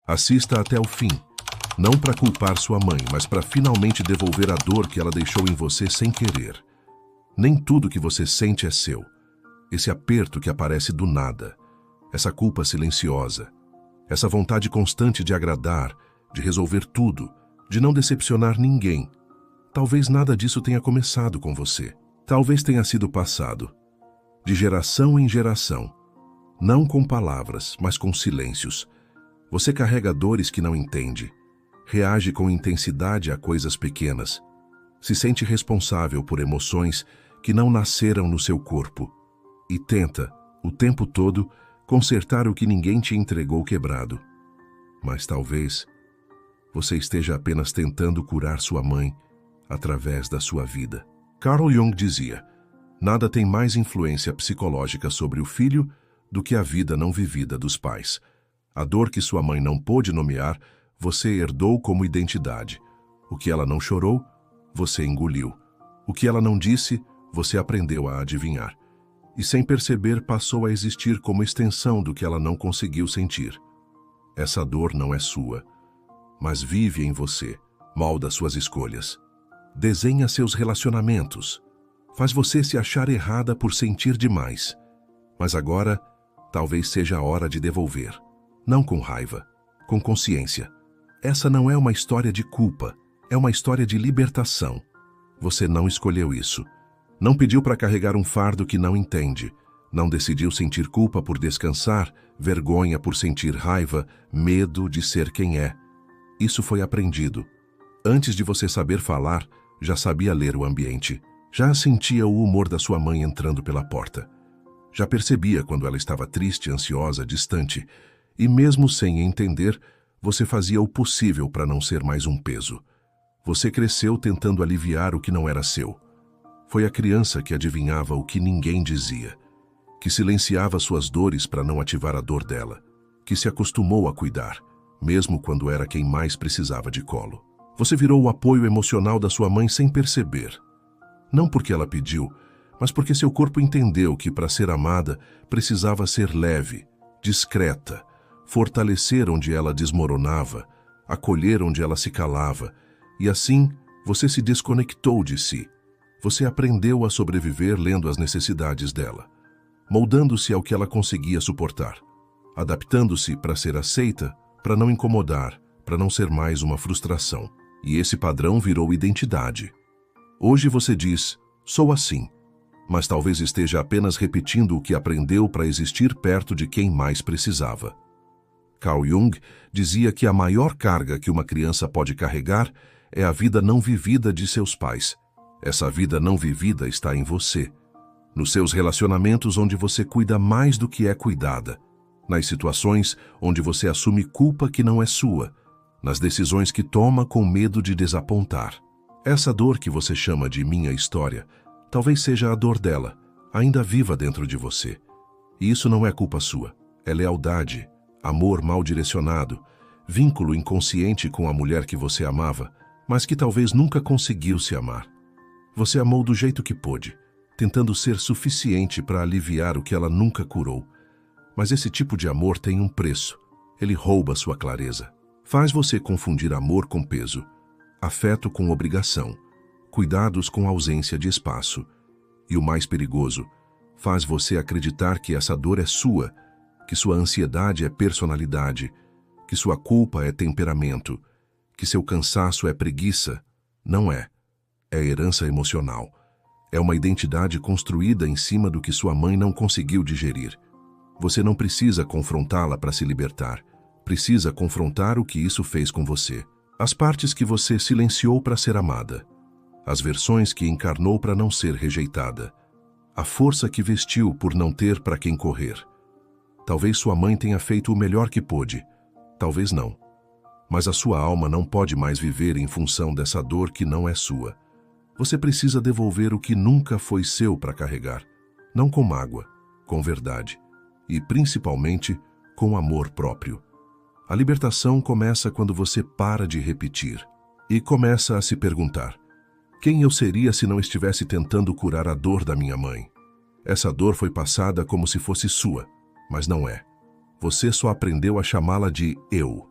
Assista até o fim, não para culpar sua mãe, mas para finalmente devolver a dor que ela deixou em você sem querer. Nem tudo que você sente é seu. Esse aperto que aparece do nada, essa culpa silenciosa, essa vontade constante de agradar, de resolver tudo, de não decepcionar ninguém. Talvez nada disso tenha começado com você. Talvez tenha sido passado, de geração em geração. Não com palavras, mas com silêncios. Você carrega dores que não entende. Reage com intensidade a coisas pequenas. Se sente responsável por emoções que não nasceram no seu corpo. E tenta, o tempo todo, consertar o que ninguém te entregou quebrado. Mas talvez você esteja apenas tentando curar sua mãe através da sua vida. Carl Jung dizia: nada tem mais influência psicológica sobre o filho do que a vida não vivida dos pais. A dor que sua mãe não pôde nomear, você herdou como identidade. O que ela não chorou, você engoliu. O que ela não disse, você aprendeu a adivinhar. E sem perceber, passou a existir como extensão do que ela não conseguiu sentir. Essa dor não é sua, mas vive em você, molda suas escolhas. Desenha seus relacionamentos. Faz você se achar errada por sentir demais. Mas agora, talvez seja a hora de devolver. Não com raiva, com consciência. Essa não é uma história de culpa, é uma história de libertação. Você não escolheu isso. Não pediu para carregar um fardo que não entende. Não decidiu sentir culpa por descansar, vergonha por sentir raiva, medo de ser quem é. Isso foi aprendido. Antes de você saber falar, já sabia ler o ambiente. Já sentia o humor da sua mãe entrando pela porta. Já percebia quando ela estava triste, ansiosa, distante. E mesmo sem entender, você fazia o possível para não ser mais um peso. Você cresceu tentando aliviar o que não era seu. Foi a criança que adivinhava o que ninguém dizia, que silenciava suas dores para não ativar a dor dela, que se acostumou a cuidar, mesmo quando era quem mais precisava de colo. Você virou o apoio emocional da sua mãe sem perceber. Não porque ela pediu, mas porque seu corpo entendeu que para ser amada precisava ser leve, discreta, fortalecer onde ela desmoronava, acolher onde ela se calava, e assim você se desconectou de si. Você aprendeu a sobreviver lendo as necessidades dela, moldando-se ao que ela conseguia suportar, adaptando-se para ser aceita, para não incomodar, para não ser mais uma frustração. E esse padrão virou identidade. Hoje você diz, sou assim, mas talvez esteja apenas repetindo o que aprendeu para existir perto de quem mais precisava. Carl Jung dizia que a maior carga que uma criança pode carregar é a vida não vivida de seus pais. Essa vida não vivida está em você, nos seus relacionamentos onde você cuida mais do que é cuidada, nas situações onde você assume culpa que não é sua, nas decisões que toma com medo de desapontar. Essa dor que você chama de minha história, talvez seja a dor dela, ainda viva dentro de você. E isso não é culpa sua, é lealdade, amor mal direcionado, vínculo inconsciente com a mulher que você amava, mas que talvez nunca conseguiu se amar. Você amou do jeito que pôde, tentando ser suficiente para aliviar o que ela nunca curou. Mas esse tipo de amor tem um preço. Ele rouba sua clareza. Faz você confundir amor com peso, afeto com obrigação, cuidados com ausência de espaço. E o mais perigoso, faz você acreditar que essa dor é sua, que sua ansiedade é personalidade, que sua culpa é temperamento, que seu cansaço é preguiça. Não é. É herança emocional. É uma identidade construída em cima do que sua mãe não conseguiu digerir. Você não precisa confrontá-la para se libertar. Precisa confrontar o que isso fez com você. As partes que você silenciou para ser amada. As versões que encarnou para não ser rejeitada. A força que vestiu por não ter para quem correr. Talvez sua mãe tenha feito o melhor que pôde. Talvez não. Mas a sua alma não pode mais viver em função dessa dor que não é sua. Você precisa devolver o que nunca foi seu para carregar. Não com mágoa, com verdade. E, principalmente, com amor próprio. A libertação começa quando você para de repetir e começa a se perguntar: quem eu seria se não estivesse tentando curar a dor da minha mãe? Essa dor foi passada como se fosse sua, mas não é. Você só aprendeu a chamá-la de eu.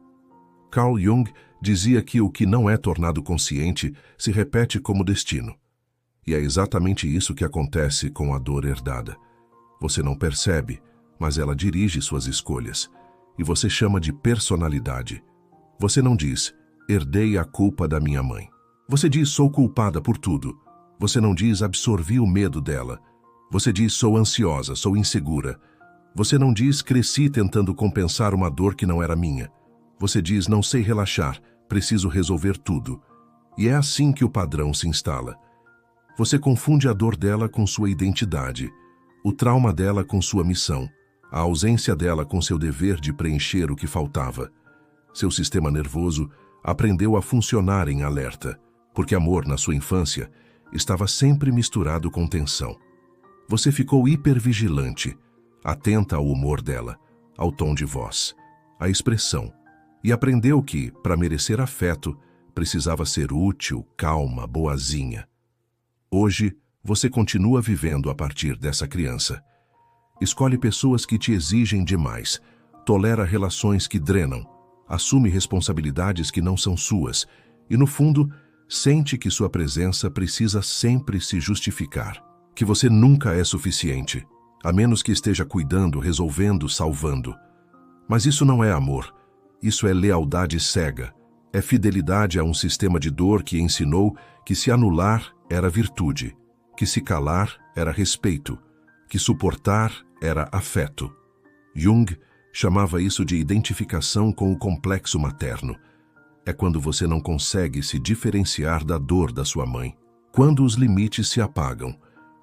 Carl Jung dizia que o que não é tornado consciente se repete como destino. E é exatamente isso que acontece com a dor herdada. Você não percebe, mas ela dirige suas escolhas. E você chama de personalidade. Você não diz, herdei a culpa da minha mãe. Você diz, sou culpada por tudo. Você não diz, absorvi o medo dela. Você diz, sou ansiosa, sou insegura. Você não diz, cresci tentando compensar uma dor que não era minha. Você diz, não sei relaxar, preciso resolver tudo. E é assim que o padrão se instala. Você confunde a dor dela com sua identidade, o trauma dela com sua missão, a ausência dela com seu dever de preencher o que faltava. Seu sistema nervoso aprendeu a funcionar em alerta, porque amor na sua infância estava sempre misturado com tensão. Você ficou hipervigilante, atenta ao humor dela, ao tom de voz, à expressão, e aprendeu que, para merecer afeto, precisava ser útil, calma, boazinha. Hoje, você continua vivendo a partir dessa criança. Escolhe pessoas que te exigem demais, tolera relações que drenam, assume responsabilidades que não são suas e, no fundo, sente que sua presença precisa sempre se justificar, que você nunca é suficiente, a menos que esteja cuidando, resolvendo, salvando. Mas isso não é amor, isso é lealdade cega, é fidelidade a um sistema de dor que ensinou que se anular era virtude, que se calar era respeito, que suportar era afeto. Jung chamava isso de identificação com o complexo materno. É quando você não consegue se diferenciar da dor da sua mãe, quando os limites se apagam,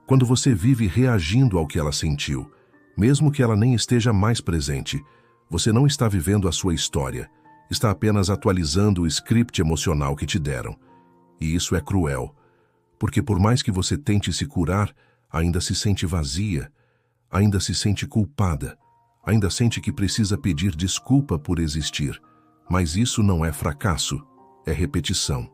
quando você vive reagindo ao que ela sentiu, mesmo que ela nem esteja mais presente. Você não está vivendo a sua história, está apenas atualizando o script emocional que te deram. E isso é cruel, porque por mais que você tente se curar, ainda se sente vazia, ainda se sente culpada, ainda sente que precisa pedir desculpa por existir. Mas isso não é fracasso, é repetição.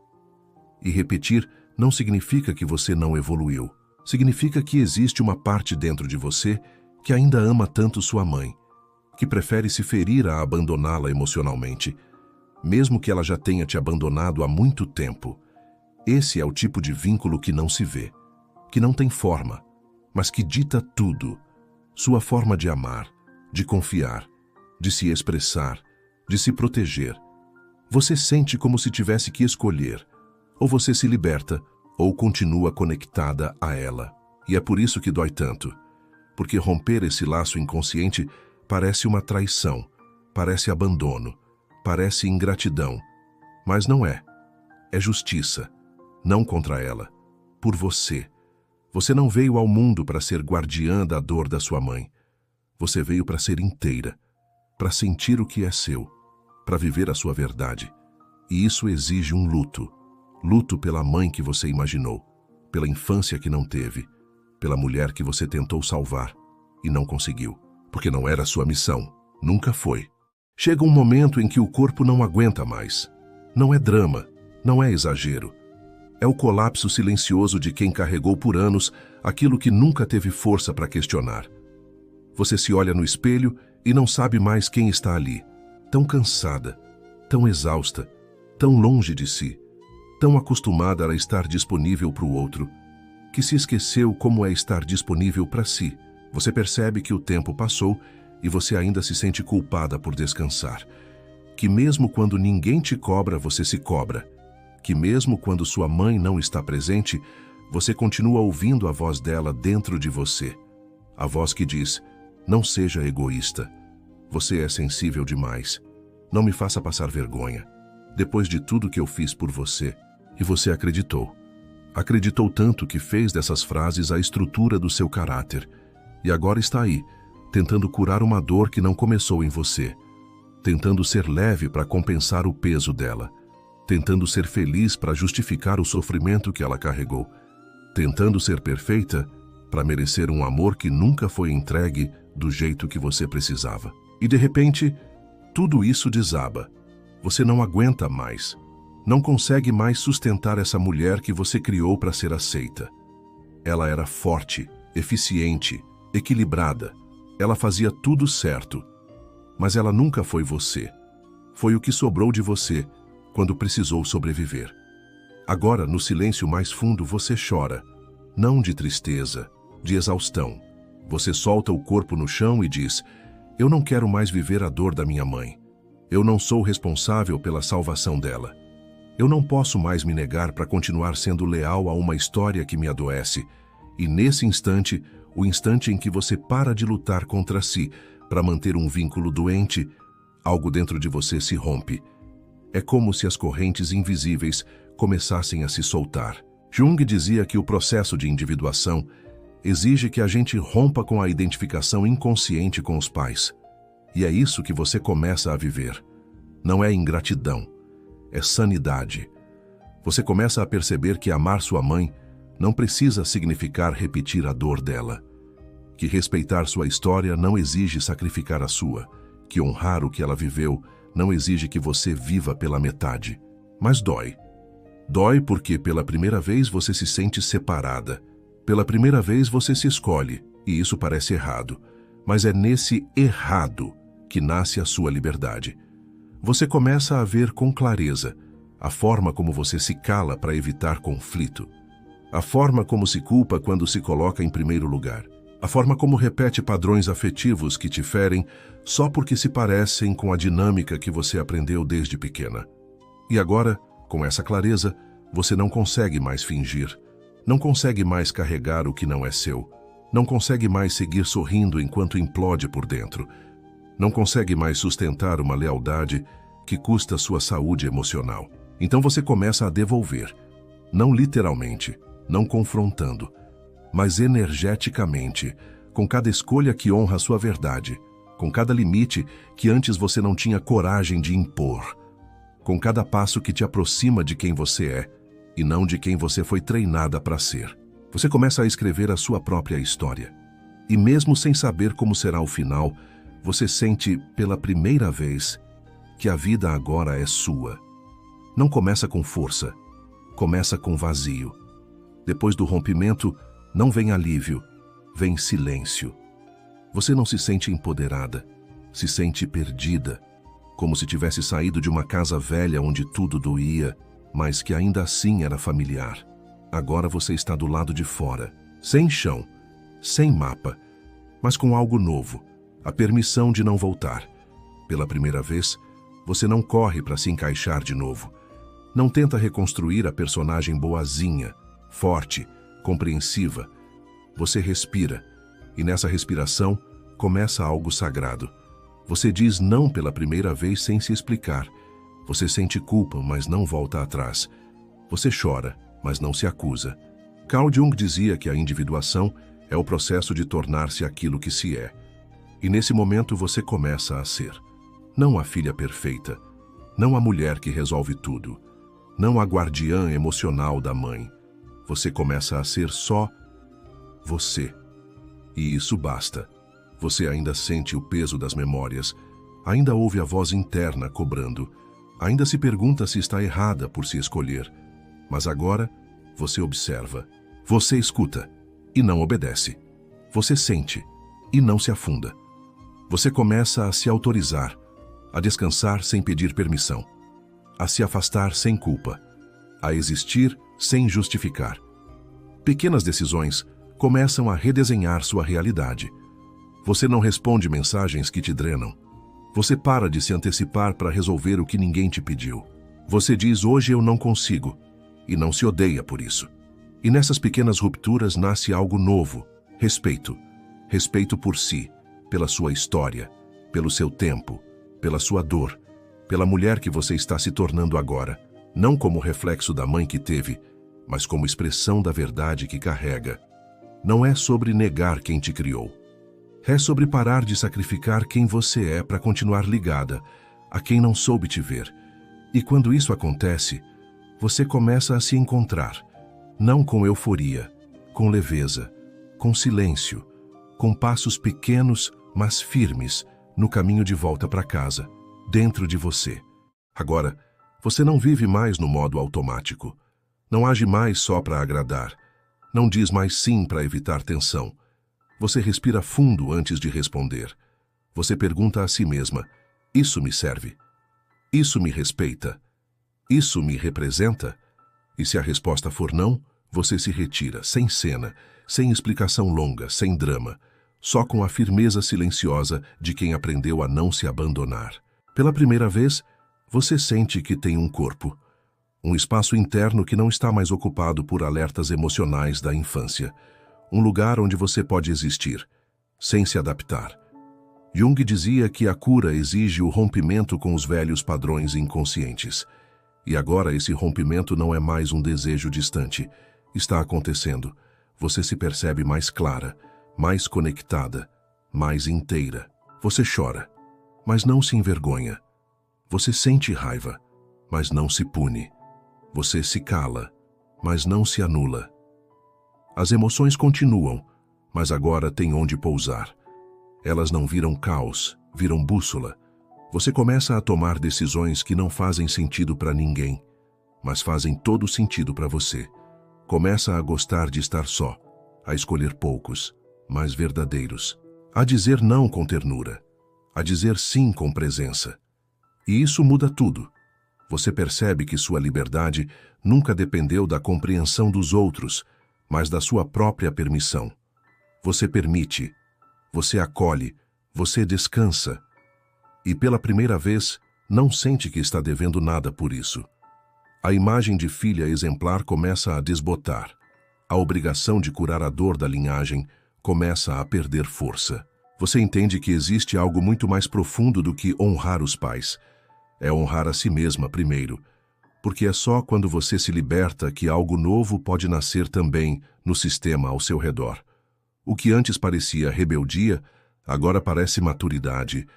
E repetir não significa que você não evoluiu. Significa que existe uma parte dentro de você que ainda ama tanto sua mãe, que prefere se ferir a abandoná-la emocionalmente, mesmo que ela já tenha te abandonado há muito tempo. Esse é o tipo de vínculo que não se vê, que não tem forma, mas que dita tudo. Sua forma de amar, de confiar, de se expressar, de se proteger. Você sente como se tivesse que escolher, ou você se liberta, ou continua conectada a ela. E é por isso que dói tanto, porque romper esse laço inconsciente parece uma traição, parece abandono, parece ingratidão, mas não é. É justiça. Não contra ela, por você. Você não veio ao mundo para ser guardiã da dor da sua mãe. Você veio para ser inteira, para sentir o que é seu, para viver a sua verdade. E isso exige um luto. Luto pela mãe que você imaginou, pela infância que não teve, pela mulher que você tentou salvar e não conseguiu, porque não era sua missão, nunca foi. Chega um momento em que o corpo não aguenta mais. Não é drama, não é exagero. É o colapso silencioso de quem carregou por anos aquilo que nunca teve força para questionar. Você se olha no espelho e não sabe mais quem está ali, tão cansada, tão exausta, tão longe de si, tão acostumada a estar disponível para o outro, que se esqueceu como é estar disponível para si. Você percebe que o tempo passou e você ainda se sente culpada por descansar, que mesmo quando ninguém te cobra, você se cobra, que mesmo quando sua mãe não está presente, você continua ouvindo a voz dela dentro de você. A voz que diz, não seja egoísta. Você é sensível demais. Não me faça passar vergonha. Depois de tudo que eu fiz por você. E você acreditou. Acreditou tanto que fez dessas frases a estrutura do seu caráter. E agora está aí, tentando curar uma dor que não começou em você. Tentando ser leve para compensar o peso dela. Tentando ser feliz para justificar o sofrimento que ela carregou, tentando ser perfeita para merecer um amor que nunca foi entregue do jeito que você precisava. E de repente, tudo isso desaba. Você não aguenta mais, não consegue mais sustentar essa mulher que você criou para ser aceita. Ela era forte, eficiente, equilibrada, ela fazia tudo certo, mas ela nunca foi você. Foi o que sobrou de você quando precisou sobreviver. Agora, no silêncio mais fundo, você chora. Não de tristeza, de exaustão. Você solta o corpo no chão e diz: eu não quero mais viver a dor da minha mãe. Eu não sou responsável pela salvação dela. Eu não posso mais me negar para continuar sendo leal a uma história que me adoece. E nesse instante, o instante em que você para de lutar contra si para manter um vínculo doente, algo dentro de você se rompe. É como se as correntes invisíveis começassem a se soltar. Jung dizia que o processo de individuação exige que a gente rompa com a identificação inconsciente com os pais. E é isso que você começa a viver. Não é ingratidão, é sanidade. Você começa a perceber que amar sua mãe não precisa significar repetir a dor dela. Que respeitar sua história não exige sacrificar a sua. Que honrar o que ela viveu não exige que você viva pela metade. Mas dói. Dói porque pela primeira vez você se sente separada. Pela primeira vez você se escolhe, e isso parece errado. Mas é nesse errado que nasce a sua liberdade. Você começa a ver com clareza a forma como você se cala para evitar conflito. A forma como se culpa quando se coloca em primeiro lugar. A forma como repete padrões afetivos que te ferem só porque se parecem com a dinâmica que você aprendeu desde pequena. E agora, com essa clareza, você não consegue mais fingir. Não consegue mais carregar o que não é seu. Não consegue mais seguir sorrindo enquanto implode por dentro. Não consegue mais sustentar uma lealdade que custa sua saúde emocional. Então você começa a devolver. Não literalmente, não confrontando, mas energeticamente, com cada escolha que honra a sua verdade, com cada limite que antes você não tinha coragem de impor, com cada passo que te aproxima de quem você é e não de quem você foi treinada para ser. Você começa a escrever a sua própria história. E mesmo sem saber como será o final, você sente pela primeira vez que a vida agora é sua. Não começa com força, começa com vazio. Depois do rompimento, não vem alívio, vem silêncio. Você não se sente empoderada, se sente perdida, como se tivesse saído de uma casa velha onde tudo doía, mas que ainda assim era familiar. Agora você está do lado de fora, sem chão, sem mapa, mas com algo novo, a permissão de não voltar. Pela primeira vez, você não corre para se encaixar de novo. Não tenta reconstruir a personagem boazinha, forte, compreensiva. Você respira, e nessa respiração começa algo sagrado. Você diz não pela primeira vez sem se explicar. Você sente culpa, mas não volta atrás. Você chora, mas não se acusa. Carl Jung dizia que a individuação é o processo de tornar-se aquilo que se é. E nesse momento você começa a ser. Não a filha perfeita, não a mulher que resolve tudo, não a guardiã emocional da mãe. Você começa a ser só você. E isso basta. Você ainda sente o peso das memórias, ainda ouve a voz interna cobrando, ainda se pergunta se está errada por se escolher. Mas agora, você observa, você escuta e não obedece. Você sente e não se afunda. Você começa a se autorizar, a descansar sem pedir permissão, a se afastar sem culpa, a existir sem justificar. Pequenas decisões começam a redesenhar sua realidade. Você não responde mensagens que te drenam. Você para de se antecipar para resolver o que ninguém te pediu. Você diz: hoje eu não consigo, e não se odeia por isso. E nessas pequenas rupturas nasce algo novo: respeito. Respeito por si, pela sua história, pelo seu tempo, pela sua dor, pela mulher que você está se tornando agora, não como reflexo da mãe que teve, mas como expressão da verdade que carrega. Não é sobre negar quem te criou. É sobre parar de sacrificar quem você é para continuar ligada a quem não soube te ver. E quando isso acontece, você começa a se encontrar, não com euforia, com leveza, com silêncio, com passos pequenos, mas firmes, no caminho de volta para casa, dentro de você. Agora, você não vive mais no modo automático. Não age mais só para agradar. Não diz mais sim para evitar tensão. Você respira fundo antes de responder. Você pergunta a si mesma: isso me serve? Isso me respeita? Isso me representa? E se a resposta for não, você se retira, sem cena, sem explicação longa, sem drama, só com a firmeza silenciosa de quem aprendeu a não se abandonar. Pela primeira vez, você sente que tem um corpo, um espaço interno que não está mais ocupado por alertas emocionais da infância, um lugar onde você pode existir, sem se adaptar. Jung dizia que a cura exige o rompimento com os velhos padrões inconscientes. E agora esse rompimento não é mais um desejo distante. Está acontecendo. Você se percebe mais clara, mais conectada, mais inteira. Você chora, mas não se envergonha. Você sente raiva, mas não se pune. Você se cala, mas não se anula. As emoções continuam, mas agora tem onde pousar. Elas não viram caos, viram bússola. Você começa a tomar decisões que não fazem sentido para ninguém, mas fazem todo sentido para você. Começa a gostar de estar só, a escolher poucos, mas verdadeiros. A dizer não com ternura, a dizer sim com presença. E isso muda tudo. Você percebe que sua liberdade nunca dependeu da compreensão dos outros, mas da sua própria permissão. Você permite, você acolhe, você descansa. E pela primeira vez, não sente que está devendo nada por isso. A imagem de filha exemplar começa a desbotar. A obrigação de curar a dor da linhagem começa a perder força. Você entende que existe algo muito mais profundo do que honrar os pais. É honrar a si mesma primeiro, porque é só quando você se liberta que algo novo pode nascer também no sistema ao seu redor. O que antes parecia rebeldia, agora parece maturidade.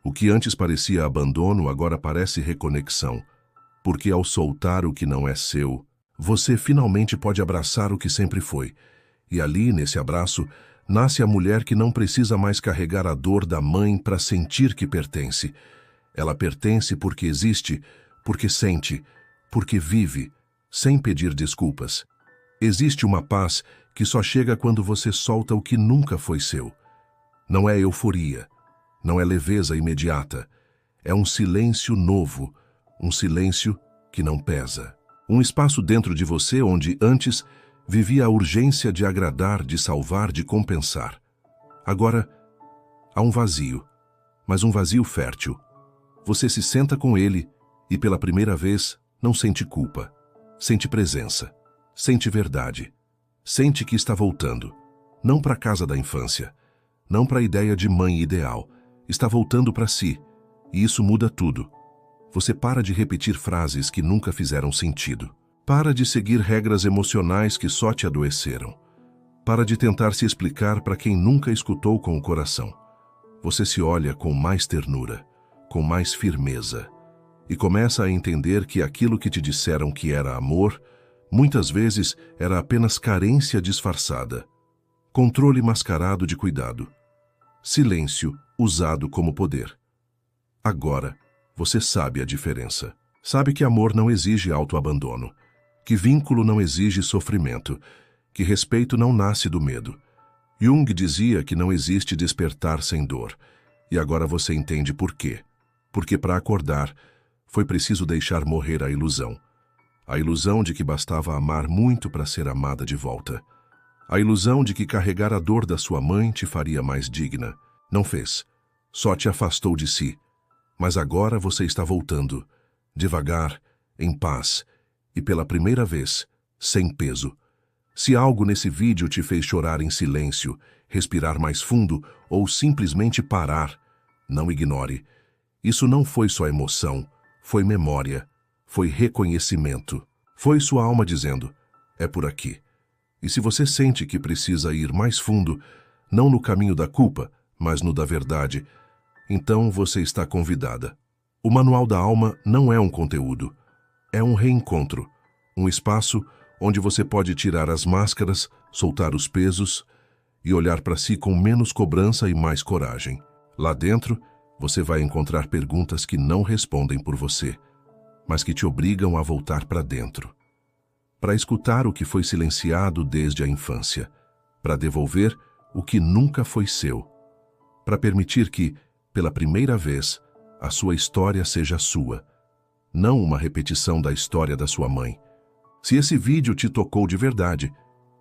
O que antes parecia abandono, agora parece reconexão. Porque ao soltar o que não é seu, você finalmente pode abraçar o que sempre foi. E ali, nesse abraço, nasce a mulher que não precisa mais carregar a dor da mãe para sentir que pertence. Ela pertence porque existe, porque sente, porque vive, sem pedir desculpas. Existe uma paz que só chega quando você solta o que nunca foi seu. Não é euforia, não é leveza imediata. É um silêncio novo, um silêncio que não pesa. Um espaço dentro de você onde antes vivia a urgência de agradar, de salvar, de compensar. Agora há um vazio, mas um vazio fértil. Você se senta com ele e pela primeira vez não sente culpa, sente presença, sente verdade, sente que está voltando, não para a casa da infância, não para a ideia de mãe ideal, está voltando para si, e isso muda tudo. Você para de repetir frases que nunca fizeram sentido, para de seguir regras emocionais que só te adoeceram, para de tentar se explicar para quem nunca escutou com o coração. Você se olha com mais ternura, com mais firmeza, e começa a entender que aquilo que te disseram que era amor, muitas vezes era apenas carência disfarçada, controle mascarado de cuidado, silêncio usado como poder. Agora, você sabe a diferença. Sabe que amor não exige autoabandono, que vínculo não exige sofrimento, que respeito não nasce do medo. Jung dizia que não existe despertar sem dor, e agora você entende por quê. Porque para acordar, foi preciso deixar morrer a ilusão. A ilusão de que bastava amar muito para ser amada de volta. A ilusão de que carregar a dor da sua mãe te faria mais digna. Não fez. Só te afastou de si. Mas agora você está voltando, devagar, em paz, e pela primeira vez, sem peso. Se algo nesse vídeo te fez chorar em silêncio, respirar mais fundo ou simplesmente parar, não ignore. Isso não foi só emoção, foi memória, foi reconhecimento. Foi sua alma dizendo, é por aqui. E se você sente que precisa ir mais fundo, não no caminho da culpa, mas no da verdade, então você está convidada. O Manual da Alma não é um conteúdo, é um reencontro, um espaço onde você pode tirar as máscaras, soltar os pesos e olhar para si com menos cobrança e mais coragem. Lá dentro, você vai encontrar perguntas que não respondem por você, mas que te obrigam a voltar para dentro. Para escutar o que foi silenciado desde a infância, para devolver o que nunca foi seu, para permitir que, pela primeira vez, a sua história seja sua, não uma repetição da história da sua mãe. Se esse vídeo te tocou de verdade,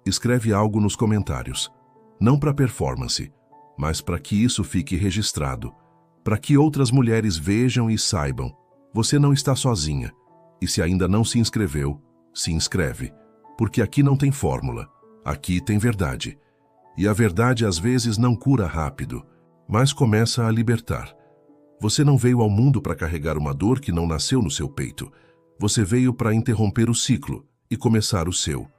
escreve algo nos comentários. Não para performance, mas para que isso fique registrado, para que outras mulheres vejam e saibam. Você não está sozinha. E se ainda não se inscreveu, se inscreve, porque aqui não tem fórmula, aqui tem verdade. E a verdade às vezes não cura rápido, mas começa a libertar. Você não veio ao mundo para carregar uma dor que não nasceu no seu peito. Você veio para interromper o ciclo e começar o seu.